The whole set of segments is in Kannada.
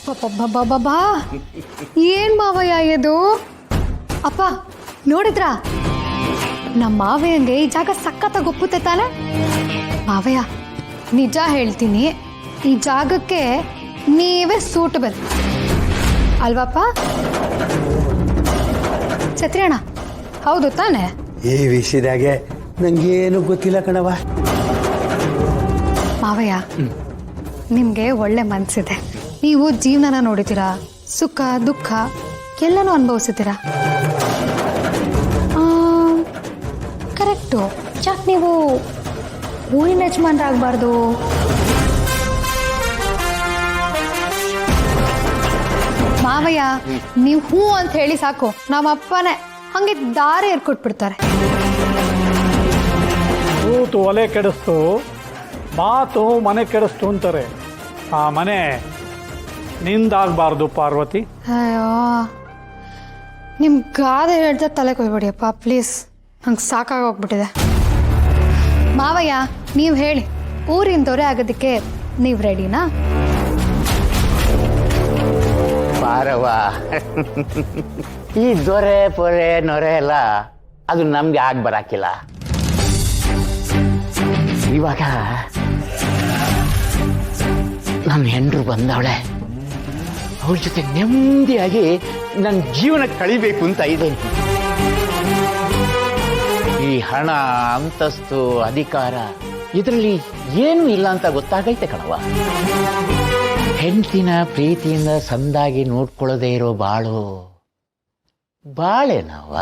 ಬಾಬಾ ಏನ್ ಮಾವಯ್ಯ ಇದು? ಅಪ್ಪ ನೋಡಿದ್ರ ನಮ್ಮ ಮಾವಯ್ಯಂಗೆ ಈ ಜಾಗ ಸಖತ್ತಾಗಿ ಒಪ್ಪುತ್ತೆ ತಾನೆ? ಮಾವಯ್ಯ ನಿಜ ಹೇಳ್ತೀನಿ, ಈ ಜಾಗಕ್ಕೆ ನೀವೇ ಸೂಟಬಲ್ ಅಲ್ವಾಪ್ಪ? ಛತ್ರಿ ಅಣ್ಣ ಹೌದು ತಾನೆ? ಈ ವಿಷಯದಾಗೆ ನಂಗೇನು ಗೊತ್ತಿಲ್ಲ ಕಣವ. ಮಾವಯ್ಯ ನಿಮ್ಗೆ ಒಳ್ಳೆ ಮನ್ಸಿದೆ, ನೀವು ಜೀವನನ ನೋಡಿದ್ದೀರಾ, ಸುಖ ದುಃಖ ಎಲ್ಲನೂ ಅನುಭವಿಸಿದ್ದೀರಾ. ಕರೆಕ್ಟು. ಯಾಕೆ ನೀವು ಊರಿನ ಯಜಮಾನ್ರಾಗಬಾರ್ದು? ಮಾವಯ್ಯ ನೀವು ಹೂ ಅಂತ ಹೇಳಿ ಸಾಕು, ನಮ್ಮ ಅಪ್ಪನೇ ಹಂಗೆ ದಾರಿ ಏರ್ಕೊಟ್ಬಿಡ್ತಾರೆ. ಕೂತು ಒಲೆ ಕೆಡಿಸ್ತು, ಮಾತು ಮನೆ ಕೆಡಿಸ್ತು ಅಂತಾರೆ. ಆ ಮನೆ ನಿಂದಾಗಬಾರ್ದು ಪಾರ್ವತಿ. ಅಯ್ಯೋ ನಿಮ್ ಗಾದೆ ಹೇಳ್ತಾ ತಲೆ ಕೊಯ್ಬೇಡಿಯಪ್ಪ ಪ್ಲೀಸ್, ನಂಗೆ ಸಾಕಾಗೋಗ್ಬಿಟ್ಟಿದೆ. ಮಾವಯ್ಯ ನೀವು ಹೇಳಿ, ಊರಿನ ದೊರೆ ಆಗೋದಕ್ಕೆ ನೀವು ರೆಡಿನಾ? ಪಾರವ, ಈ ದೊರೆ ಪೊರೆ ನೊರೆ ಎಲ್ಲ ಅದು ನಮ್ಗೆ ಆಗಿ ಬರಾಕಿಲ್ಲ. ಇವಾಗ ನನ್ನ ಹೆಂಡ್ರು ಬಂದವಳೆ, ಅವ್ರ ಜೊತೆ ನೆಮ್ಮದಿಯಾಗಿ ನನ್ನ ಜೀವನ ಕಳಿಬೇಕು ಅಂತ ಇದೆ. ಈ ಹಣ ಅಂತಸ್ತು ಅಧಿಕಾರ ಇದರಲ್ಲಿ ಏನೂ ಇಲ್ಲ ಅಂತ ಗೊತ್ತಾಗೈತೆ ಕಣವ. ಹೆಂಡತಿನ ಪ್ರೀತಿಯಿಂದ ಸಂದಾಗಿ ನೋಡ್ಕೊಳ್ಳೋದೇ ಇರೋ ಬಾಳು ಬಾಳೆನವ.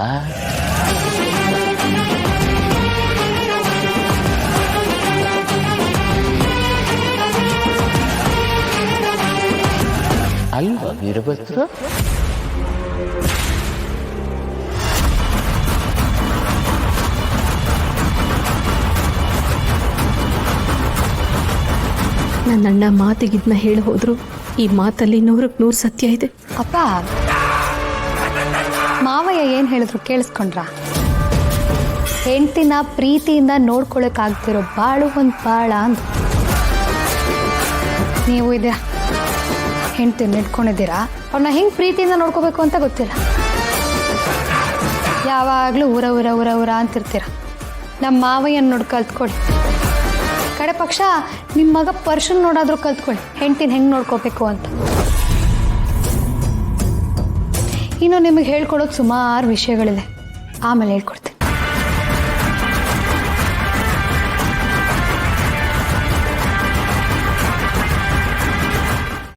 ಅಲ್ವಾ ವೀರಭದ್ರ? ನನ್ನಣ್ಣ ಮಾತಿಗಿದ್ನ ಹೇಳಿ ಹೋದ್ರು, ಈ ಮಾತಲ್ಲಿ 100% ಸತ್ಯ ಇದೆ. ಅಪ್ಪ ಮಾವಯ್ಯ ಏನು ಹೇಳಿದ್ರು ಕೇಳಿಸ್ಕೊಂಡ್ರ? ಹೆಂಡ್ತಿನ ಪ್ರೀತಿಯಿಂದ ನೋಡ್ಕೊಳಕ್ಕಾಗ್ತಿರೋ ಬಾಳು ಒಂದು ಬಾಳ ಅಂತ. ನೀವು ಇದೀರಾ, ಹೆಂಡ್ತಿನ ಇಟ್ಕೊಂಡಿದ್ದೀರಾ, ಅವ್ರನ್ನ ಹೆಂಗೆ ಪ್ರೀತಿಯಿಂದ ನೋಡ್ಕೋಬೇಕು ಅಂತ ಗೊತ್ತಿಲ್ಲ. ಯಾವಾಗಲೂ ಊರ ಊರ ಊರ ಊರ ಅಂತಿರ್ತೀರ. ನಮ್ಮ ಮಾವಯ್ಯನ ನೋಡಿ ಕಲ್ತ್ಕೊಳ್ಳಿ. ಕಡೆ ಪಕ್ಷ ನಿಮ್ಮ ಮಗ ಪರ್ಶನ್ ನೋಡಾದ್ರೂ ಕಲ್ತ್ಕೊಳ್ಳಿ, ಹೆಂಡ್ತಿನ ಹೆಂಗೆ ನೋಡ್ಕೋಬೇಕು ಅಂತ. ಇನ್ನು ನಿಮಗೆ ಹೇಳ್ಕೊಡೋದು ಸುಮಾರು ವಿಷಯಗಳಿದೆ, ಆಮೇಲೆ ಹೇಳ್ಕೊಡ್ತೀನಿ.